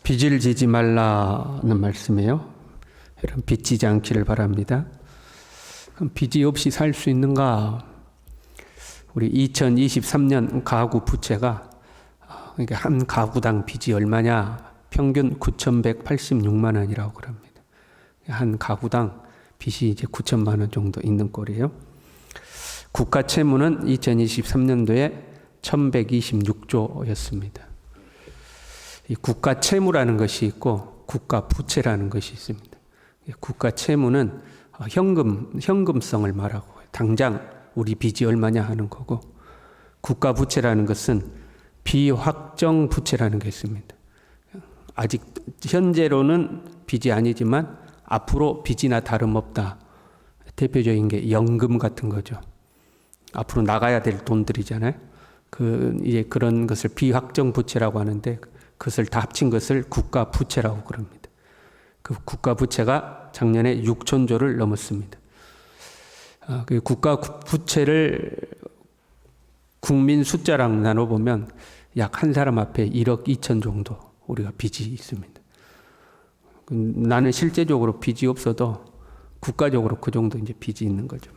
빚을 지지 말라는 말씀이에요. 여러분, 빚지지 않기를 바랍니다. 그럼 빚이 없이 살 수 있는가? 우리 2023년 가구 부채가, 그러니까 한 가구당 빚이 얼마냐? 평균 9,186만 원이라고 그럽니다. 한 가구당 빚이 이제 9천만 원 정도 있는 꼴이에요. 국가 채무는 2023년도에 1,126조였습니다. 이 국가 채무라는 것이 있고 국가 부채라는 것이 있습니다. 국가 채무는 현금성을 말하고 당장 우리 빚이 얼마냐 하는 거고, 국가 부채라는 것은 비확정 부채라는 게 있습니다. 아직 현재로는 빚이 아니지만 앞으로 빚이나 다름없다. 대표적인 게 연금 같은 거죠. 앞으로 나가야 될 돈들이잖아요. 이제 그런 것을 비확정 부채라고 하는데, 그것을 다 합친 것을 국가 부채라고 그럽니다. 그 국가 부채가 작년에 6천조를 넘었습니다. 그 국가 부채를 국민 숫자랑 나눠보면 약 한 사람 앞에 1억 2천 정도 우리가 빚이 있습니다. 나는 실제적으로 빚이 없어도 국가적으로 그 정도 이제 빚이 있는 거죠.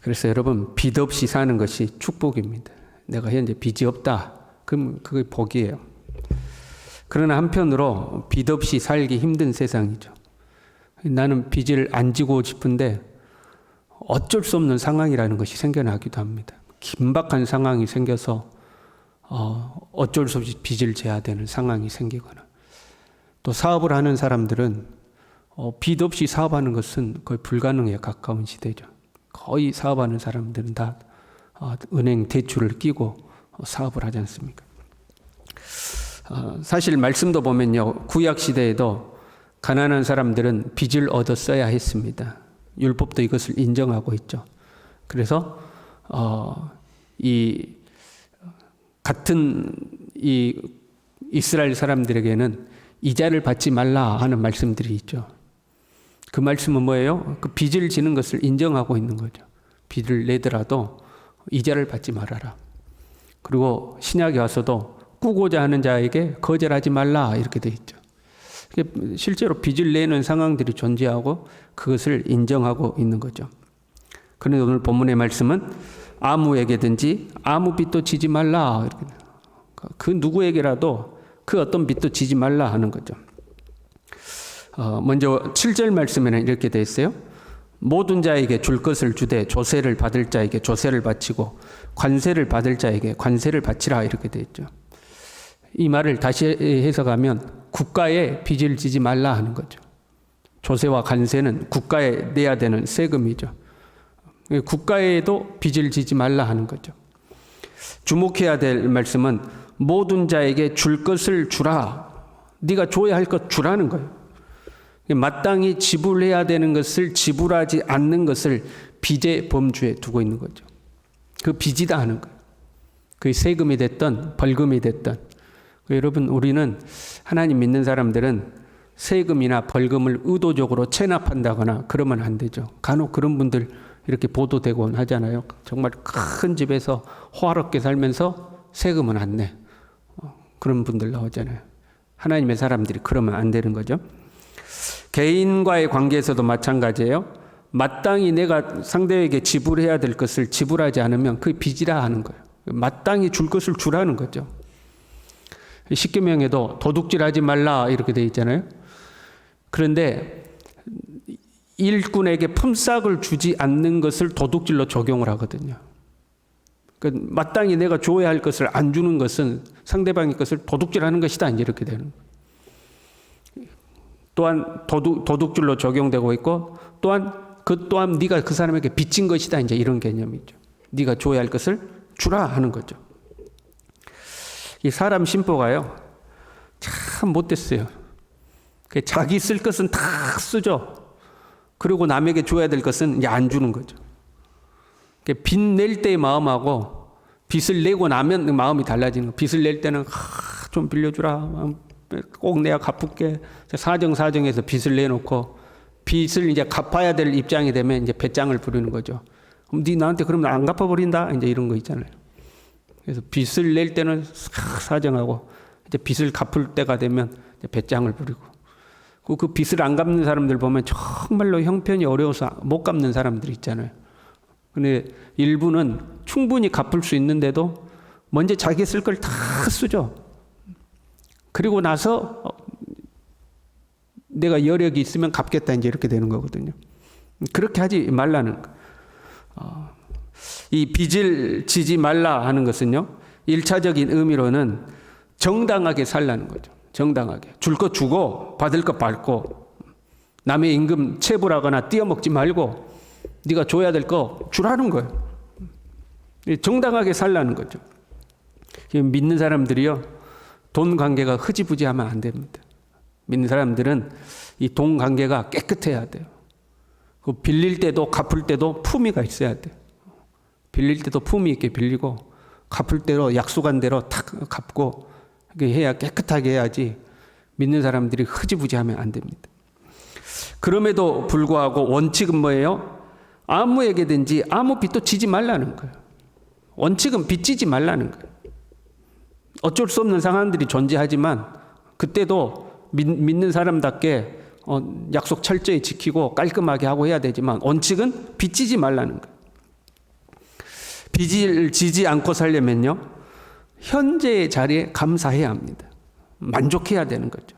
그래서 여러분, 빚 없이 사는 것이 축복입니다. 내가 현재 빚이 없다. 그럼 그게 복이에요. 그러나 한편으로 빚 없이 살기 힘든 세상이죠. 나는 빚을 안 지고 싶은데 어쩔 수 없는 상황이라는 것이 생겨나기도 합니다. 긴박한 상황이 생겨서 어쩔 수 없이 빚을 져야 되는 상황이 생기거나, 또 사업을 하는 사람들은 빚 없이 사업하는 것은 거의 불가능에 가까운 시대죠. 거의 사업하는 사람들은 다 은행 대출을 끼고 사업을 하지 않습니까? 사실 말씀도 보면요, 구약 시대에도 가난한 사람들은 빚을 얻어 써야 했습니다. 율법도 이것을 인정하고 있죠. 그래서 같은 이스라엘 사람들에게는 이자를 받지 말라 하는 말씀들이 있죠. 그 말씀은 뭐예요? 그 빚을 지는 것을 인정하고 있는 거죠. 빚을 내더라도 이자를 받지 말아라. 그리고 신약에 와서도 꾸고자 하는 자에게 거절하지 말라 이렇게 돼 있죠. 실제로 빚을 내는 상황들이 존재하고 그것을 인정하고 있는 거죠. 그런데 오늘 본문의 말씀은 아무에게든지 아무 빚도 지지 말라. 그 누구에게라도 그 어떤 빚도 지지 말라 하는 거죠. 먼저 7절 말씀에는 이렇게 되어 있어요. 모든 자에게 줄 것을 주되 조세를 받을 자에게 조세를 바치고 관세를 받을 자에게 관세를 바치라 이렇게 되어 있죠. 이 말을 다시 해석하면 국가에 빚을 지지 말라 하는 거죠. 조세와 관세는 국가에 내야 되는 세금이죠. 국가에도 빚을 지지 말라 하는 거죠. 주목해야 될 말씀은 모든 자에게 줄 것을 주라. 네가 줘야 할 것 주라는 거예요. 마땅히 지불해야 되는 것을 지불하지 않는 것을 빚의 범주에 두고 있는 거죠. 그 빚이다 하는 거예요. 그게 세금이 됐든 벌금이 됐든. 여러분, 우리는 하나님 믿는 사람들은 세금이나 벌금을 의도적으로 체납한다거나 그러면 안 되죠. 간혹 그런 분들 이렇게 보도되곤 하잖아요. 정말 큰 집에서 호화롭게 살면서 세금은 안 내. 그런 분들 나오잖아요. 하나님의 사람들이 그러면 안 되는 거죠. 개인과의 관계에서도 마찬가지예요. 마땅히 내가 상대에게 지불해야 될 것을 지불하지 않으면 그게 빚이라 하는 거예요. 마땅히 줄 것을 주라는 거죠. 십계명에도 도둑질하지 말라 이렇게 돼 있잖아요. 그런데 일꾼에게 품삯을 주지 않는 것을 도둑질로 적용을 하거든요. 그러니까 마땅히 내가 줘야 할 것을 안 주는 것은 상대방의 것을 도둑질하는 것이다 이렇게 되는 거예요. 또한 도둑질로 적용되고 있고, 또한 네가 그 사람에게 빚진 것이다 이제 이런 개념이죠. 네가 줘야 할 것을 주라 하는 거죠. 이 사람 심보가요, 참 못됐어요. 자기 쓸 것은 다 쓰죠. 그리고 남에게 줘야 될 것은 이제 안 주는 거죠. 빚 낼 때의 마음하고 빚을 내고 나면 마음이 달라지는 거예요. 빚을 낼 때는 좀 빌려주라. 꼭 내가 갚을게. 사정해서 빚을 내놓고 빚을 이제 갚아야 될 입장이 되면 이제 배짱을 부리는 거죠. 그럼 네 나한테 그러면 안 갚아버린다. 이제 이런 거 있잖아요. 그래서 빚을 낼 때는 사정하고 이제 빚을 갚을 때가 되면 이제 배짱을 부리고, 그 빚을 안 갚는 사람들 보면 정말로 형편이 어려워서 못 갚는 사람들 있잖아요. 근데 일부는 충분히 갚을 수 있는데도 먼저 자기 쓸 걸 다 쓰죠. 그리고 나서 내가 여력이 있으면 갚겠다 이제 이렇게 되는 거거든요. 그렇게 하지 말라는 거. 이 빚을 지지 말라 하는 것은요, 1차적인 의미로는 정당하게 살라는 거죠. 정당하게. 줄 거 주고 받을 거 받고, 남의 임금 체불하거나 띄어먹지 말고 네가 줘야 될 거 주라는 거예요. 정당하게 살라는 거죠. 믿는 사람들이요, 돈 관계가 흐지부지하면 안 됩니다. 믿는 사람들은 이 돈 관계가 깨끗해야 돼요. 빌릴 때도 갚을 때도 품위가 있어야 돼요. 빌릴 때도 품위 있게 빌리고, 갚을 때로 약속한 대로 탁 갚고, 해야 깨끗하게 해야지 믿는 사람들이 흐지부지하면 안 됩니다. 그럼에도 불구하고 원칙은 뭐예요? 아무에게든지 아무 빚도 지지 말라는 거예요. 원칙은 빚 지지 말라는 거예요. 어쩔 수 없는 상황들이 존재하지만 그때도 믿는 사람답게 약속 철저히 지키고 깔끔하게 하고 해야 되지만 원칙은 빚 지지 말라는 거예요. 빚을 지지 않고 살려면요, 현재의 자리에 감사해야 합니다. 만족해야 되는 거죠.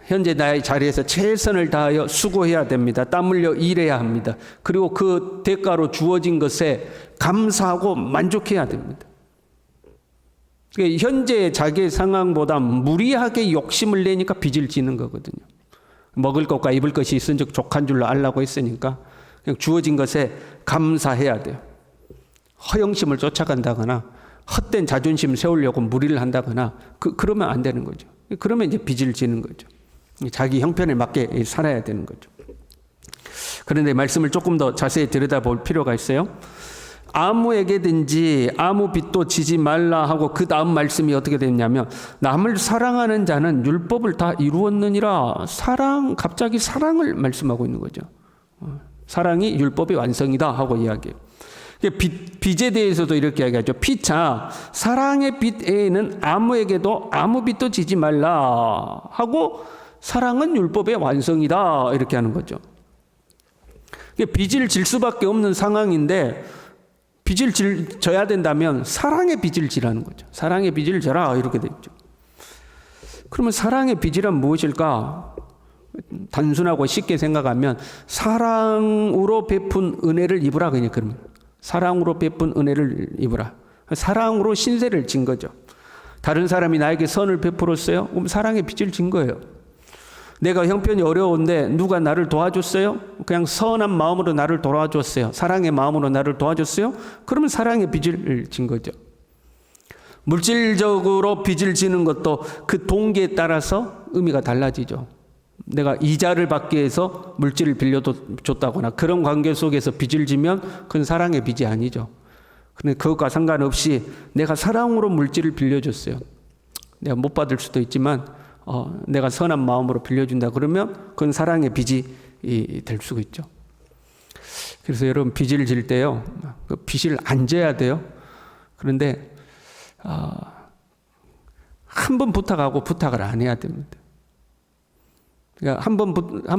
현재 나의 자리에서 최선을 다하여 수고해야 됩니다. 땀 흘려 일해야 합니다. 그리고 그 대가로 주어진 것에 감사하고 만족해야 됩니다. 현재 자기의 상황보다 무리하게 욕심을 내니까 빚을 지는 거거든요. 먹을 것과 입을 것이 있은즉 족한 줄로 알라고 했으니까 그냥 주어진 것에 감사해야 돼요. 허영심을 쫓아간다거나 헛된 자존심 세우려고 무리를 한다거나 그러면 안 되는 거죠. 그러면 이제 빚을 지는 거죠. 자기 형편에 맞게 살아야 되는 거죠. 그런데 말씀을 조금 더 자세히 들여다볼 필요가 있어요. 아무에게든지 아무 빚도 지지 말라 하고 그 다음 말씀이 어떻게 됐냐면, 남을 사랑하는 자는 율법을 다 이루었느니라. 갑자기 사랑을 말씀하고 있는 거죠. 사랑이 율법의 완성이다 하고 이야기해요. 빚에 대해서도 이렇게 이야기하죠. 피차 사랑의 빚 외에는 아무에게도 아무 빚도 지지 말라 하고 사랑은 율법의 완성이다 이렇게 하는 거죠. 빚을 질 수밖에 없는 상황인데 빚을 져야 된다면 사랑의 빚을 지라는 거죠. 사랑의 빚을 져라 이렇게 돼 있죠. 그러면 사랑의 빚이란 무엇일까? 단순하고 쉽게 생각하면 사랑으로 베푼 은혜를 입으라 그냥 그러면. 사랑으로 베푼 은혜를 입으라. 사랑으로 신세를 진 거죠. 다른 사람이 나에게 선을 베풀었어요? 그럼 사랑의 빚을 진 거예요. 내가 형편이 어려운데 누가 나를 도와줬어요? 그냥 선한 마음으로 나를 도와줬어요. 사랑의 마음으로 나를 도와줬어요? 그러면 사랑의 빚을 진 거죠. 물질적으로 빚을 지는 것도 그 동기에 따라서 의미가 달라지죠. 내가 이자를 받기 위해서 물질을 빌려줬다거나 그런 관계 속에서 빚을 지면 그건 사랑의 빚이 아니죠. 그런데 그것과 상관없이 내가 사랑으로 물질을 빌려줬어요. 내가 못 받을 수도 있지만 내가 선한 마음으로 빌려준다 그러면 그건 사랑의 빚이 될 수가 있죠. 그래서 여러분 빚을 질 때요, 그 빚을 안 져야 돼요. 그런데 한 번 부탁하고 부탁을 안 해야 됩니다. 그러니까 한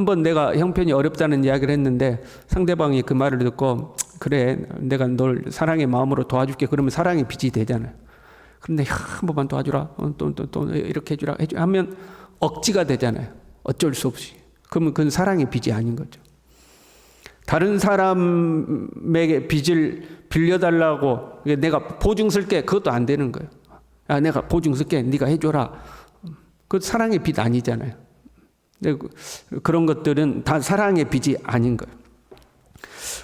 번 내가 형편이 어렵다는 이야기를 했는데 상대방이 그 말을 듣고 그래 내가 널 사랑의 마음으로 도와줄게 그러면 사랑의 빚이 되잖아요. 그런데 한 번만 도와주라 또 이렇게 해주라 하면 억지가 되잖아요. 어쩔 수 없이. 그러면 그건 사랑의 빚이 아닌 거죠. 다른 사람에게 빚을 빌려달라고 내가 보증 쓸게 그것도 안 되는 거예요. 야, 내가 보증 쓸게 네가 해줘라. 그건 사랑의 빚 아니잖아요. 그런 것들은 다 사랑의 빚이 아닌 거예요.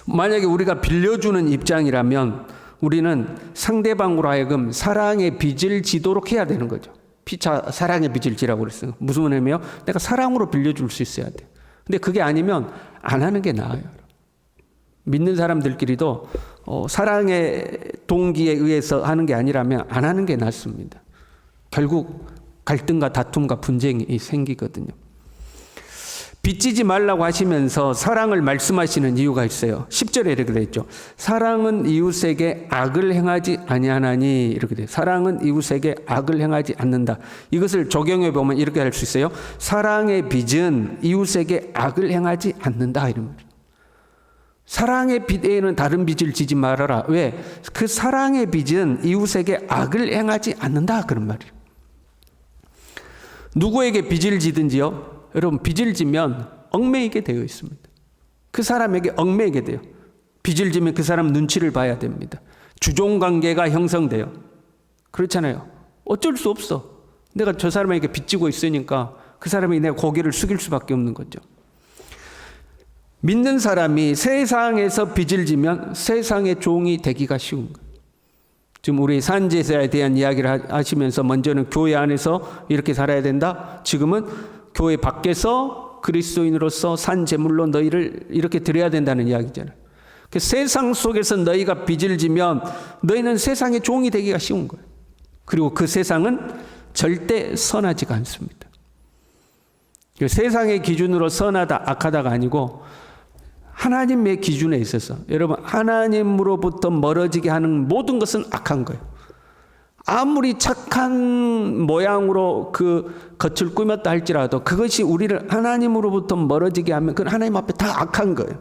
만약에 우리가 빌려주는 입장이라면 우리는 상대방으로 하여금 사랑의 빚을 지도록 해야 되는 거죠. 피차 사랑의 빚을 지라고 그랬어요. 무슨 의미예요? 내가 사랑으로 빌려줄 수 있어야 돼. 근데 그게 아니면 안 하는 게 나아요. 믿는 사람들끼리도 사랑의 동기에 의해서 하는 게 아니라면 안 하는 게 낫습니다. 결국 갈등과 다툼과 분쟁이 생기거든요. 빚지지 말라고 하시면서 사랑을 말씀하시는 이유가 있어요. 10절에 이렇게 되어 있죠. 사랑은 이웃에게 악을 행하지 아니하나니, 이렇게 돼요. 사랑은 이웃에게 악을 행하지 않는다. 이것을 적용해 보면 이렇게 할 수 있어요. 사랑의 빚은 이웃에게 악을 행하지 않는다, 이런 거죠. 사랑의 빚에는 다른 빚을 지지 말아라. 왜? 그 사랑의 빚은 이웃에게 악을 행하지 않는다, 그런 말이에요. 누구에게 빚을 지든지요, 여러분, 빚을 지면 얽매이게 되어 있습니다. 그 사람에게 얽매이게 돼요. 빚을 지면 그 사람 눈치를 봐야 됩니다. 주종관계가 형성돼요. 그렇잖아요. 어쩔 수 없어. 내가 저 사람에게 빚지고 있으니까 그 사람이 내 고개를 숙일 수밖에 없는 거죠. 믿는 사람이 세상에서 빚을 지면 세상의 종이 되기가 쉬운 거예요. 지금 우리 산제사에 대한 이야기를 하시면서 먼저는 교회 안에서 이렇게 살아야 된다. 지금은 교회 밖에서 그리스도인으로서 산 제물로 너희를 이렇게 드려야 된다는 이야기잖아요. 세상 속에서 너희가 빚을 지면 너희는 세상의 종이 되기가 쉬운 거예요. 그리고 그 세상은 절대 선하지가 않습니다. 세상의 기준으로 선하다, 악하다가 아니고 하나님의 기준에 있어서, 여러분, 하나님으로부터 멀어지게 하는 모든 것은 악한 거예요. 아무리 착한 모양으로 그 겉을 꾸몄다 할지라도 그것이 우리를 하나님으로부터 멀어지게 하면 그건 하나님 앞에 다 악한 거예요.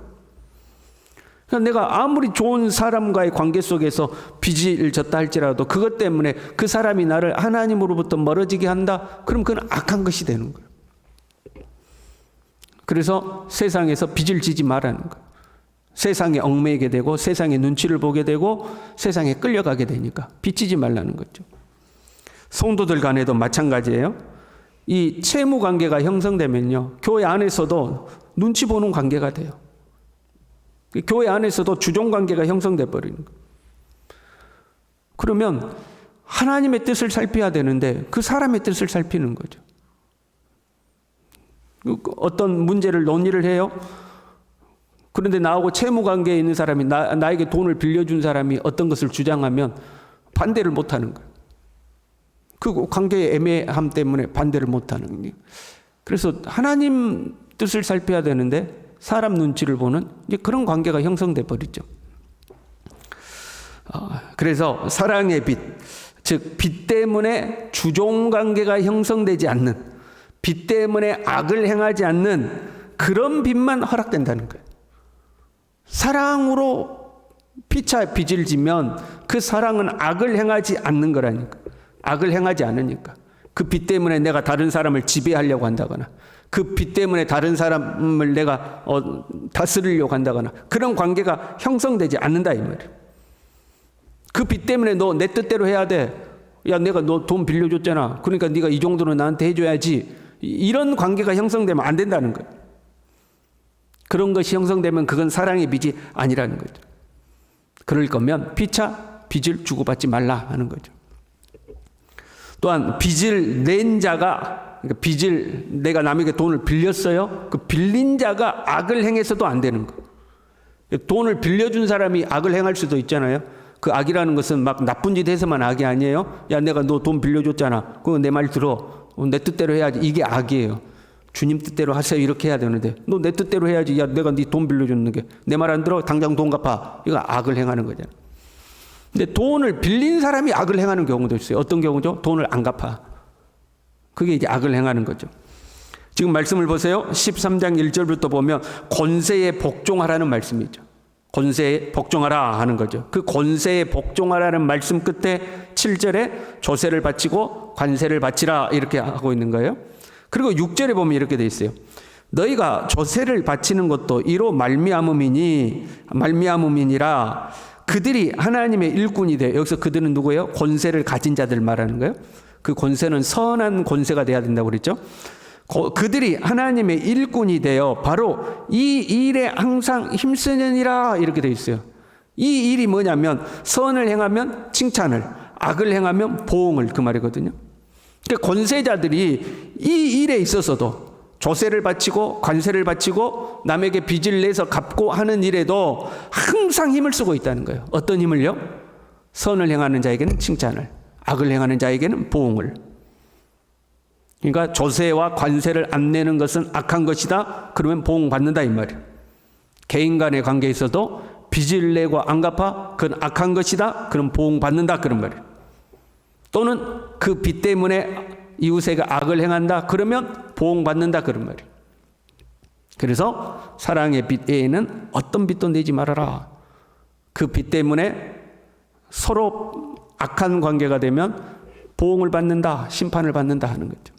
그러니까 내가 아무리 좋은 사람과의 관계 속에서 빚을 졌다 할지라도 그것 때문에 그 사람이 나를 하나님으로부터 멀어지게 한다, 그럼 그건 악한 것이 되는 거예요. 그래서 세상에서 빚을 지지 말라는 거예요. 세상에 얽매이게 되고 세상의 눈치를 보게 되고 세상에 끌려가게 되니까 빚지지 말라는 거죠. 성도들 간에도 마찬가지예요. 이 채무 관계가 형성되면요, 교회 안에서도 눈치 보는 관계가 돼요. 교회 안에서도 주종 관계가 형성돼 버리는 거예요. 그러면 하나님의 뜻을 살펴야 되는데 그 사람의 뜻을 살피는 거죠. 어떤 문제를 논의를 해요. 그런데 나하고 채무관계에 있는 사람이 나에게 돈을 빌려준 사람이 어떤 것을 주장하면 반대를 못하는 거예요. 그 관계의 애매함 때문에 반대를 못하는 거예요. 그래서 하나님 뜻을 살펴야 되는데 사람 눈치를 보는 이제 그런 관계가 형성돼 버리죠. 그래서 사랑의 빚, 즉 빚 때문에 주종관계가 형성되지 않는, 빚 때문에 악을 행하지 않는 그런 빚만 허락된다는 거예요. 사랑으로 피차 빚을 지면 그 사랑은 악을 행하지 않는 거라니까. 악을 행하지 않으니까. 그 빚 때문에 내가 다른 사람을 지배하려고 한다거나, 그 빚 때문에 다른 사람을 내가 다스리려고 한다거나, 그런 관계가 형성되지 않는다, 이 말이에요. 그 빚 때문에 너 내 뜻대로 해야 돼. 야, 내가 너 돈 빌려줬잖아. 그러니까 네가 이 정도는 나한테 해줘야지. 이런 관계가 형성되면 안 된다는 거예요. 그런 것이 형성되면 그건 사랑의 빚이 아니라는 거죠. 그럴 거면 피차 빚을 주고받지 말라 하는 거죠. 또한 빚을 낸 자가, 그러니까 빚을 내가 남에게 돈을 빌렸어요. 그 빌린 자가 악을 행해서도 안 되는 거예요. 돈을 빌려준 사람이 악을 행할 수도 있잖아요. 그 악이라는 것은 막 나쁜 짓 해서만 악이 아니에요. 야, 내가 너 돈 빌려줬잖아. 그거 내 말 들어. 내 뜻대로 해야지. 이게 악이에요. 주님 뜻대로 하세요. 이렇게 해야 되는데 너 내 뜻대로 해야지. 야, 내가 네 돈 빌려줬는 게 내 말 안 들어? 당장 돈 갚아. 이거 악을 행하는 거잖아. 근데 돈을 빌린 사람이 악을 행하는 경우도 있어요. 어떤 경우죠? 돈을 안 갚아. 그게 이제 악을 행하는 거죠. 지금 말씀을 보세요. 13장 1절부터 보면 권세에 복종하라는 말씀이죠. 권세에 복종하라 하는 거죠. 그 권세에 복종하라는 말씀 끝에 7절에 조세를 바치고 관세를 바치라 이렇게 하고 있는 거예요. 그리고 6절에 보면 이렇게 돼 있어요. 너희가 조세를 바치는 것도 이로 말미암음이니라. 그들이 하나님의 일꾼이 돼. 여기서 그들은 누구예요? 권세를 가진 자들 말하는 거예요. 그 권세는 선한 권세가 돼야 된다고 그랬죠. 그들이 하나님의 일꾼이 되어 바로 이 일에 항상 힘쓰느니라 이렇게 돼 있어요. 이 일이 뭐냐면 선을 행하면 칭찬을, 악을 행하면 보응을, 그 말이거든요. 그러니까 권세자들이 이 일에 있어서도 조세를 바치고 관세를 바치고 남에게 빚을 내서 갚고 하는 일에도 항상 힘을 쓰고 있다는 거예요. 어떤 힘을요? 선을 행하는 자에게는 칭찬을, 악을 행하는 자에게는 보응을. 그러니까 조세와 관세를 안 내는 것은 악한 것이다. 그러면 보응받는다 이 말이에요. 개인 간의 관계에서도 빚을 내고 안 갚아? 그건 악한 것이다. 그럼 보응받는다 그런 말이에요. 또는 그 빚 때문에 이웃에게 악을 행한다. 그러면 보응받는다 그런 말이에요. 그래서 사랑의 빚 외에는 어떤 빚도 내지 말아라. 그 빚 때문에 서로 악한 관계가 되면 보응을 받는다, 심판을 받는다 하는 거죠.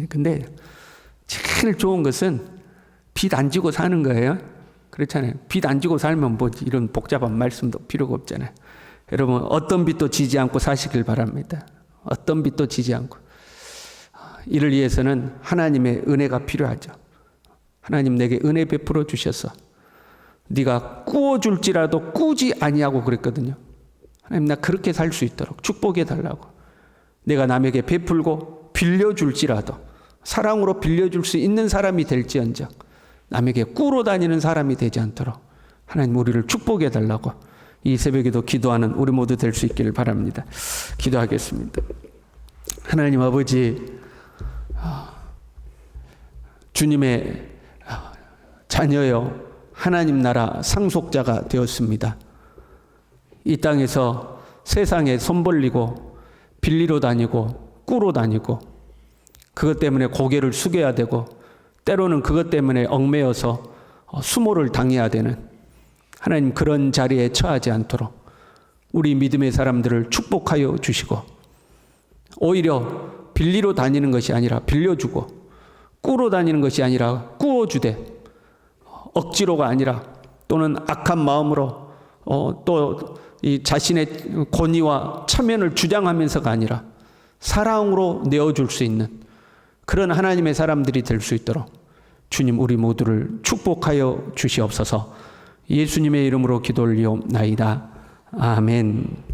근데 제일 좋은 것은 빚 안 지고 사는 거예요. 그렇잖아요. 빚 안 지고 살면 뭐 이런 복잡한 말씀도 필요가 없잖아요. 여러분 어떤 빚도 지지 않고 사시길 바랍니다. 어떤 빚도 지지 않고. 이를 위해서는 하나님의 은혜가 필요하죠. 하나님 내게 은혜 베풀어 주셔서 네가 꾸어줄지라도 꾸지 아니하고 그랬거든요. 하나님 나 그렇게 살 수 있도록 축복해 달라고. 내가 남에게 베풀고 빌려줄지라도 사랑으로 빌려줄 수 있는 사람이 될지언정 남에게 꾸러 다니는 사람이 되지 않도록 하나님 우리를 축복해 달라고 이 새벽에도 기도하는 우리 모두 될 수 있기를 바랍니다. 기도하겠습니다. 하나님 아버지, 주님의 자녀여 하나님 나라 상속자가 되었습니다. 이 땅에서 세상에 손 벌리고 빌리러 다니고 꾸러 다니고 그것 때문에 고개를 숙여야 되고 때로는 그것 때문에 얽매여서 수모를 당해야 되는 하나님 그런 자리에 처하지 않도록 우리 믿음의 사람들을 축복하여 주시고 오히려 빌리러 다니는 것이 아니라 빌려주고 꾸러 다니는 것이 아니라 꾸어주되 억지로가 아니라 또는 악한 마음으로 또 이 자신의 권위와 체면을 주장하면서가 아니라 사랑으로 내어줄 수 있는 그런 하나님의 사람들이 될 수 있도록 주님 우리 모두를 축복하여 주시옵소서. 예수님의 이름으로 기도 올리옵나이다. 아멘.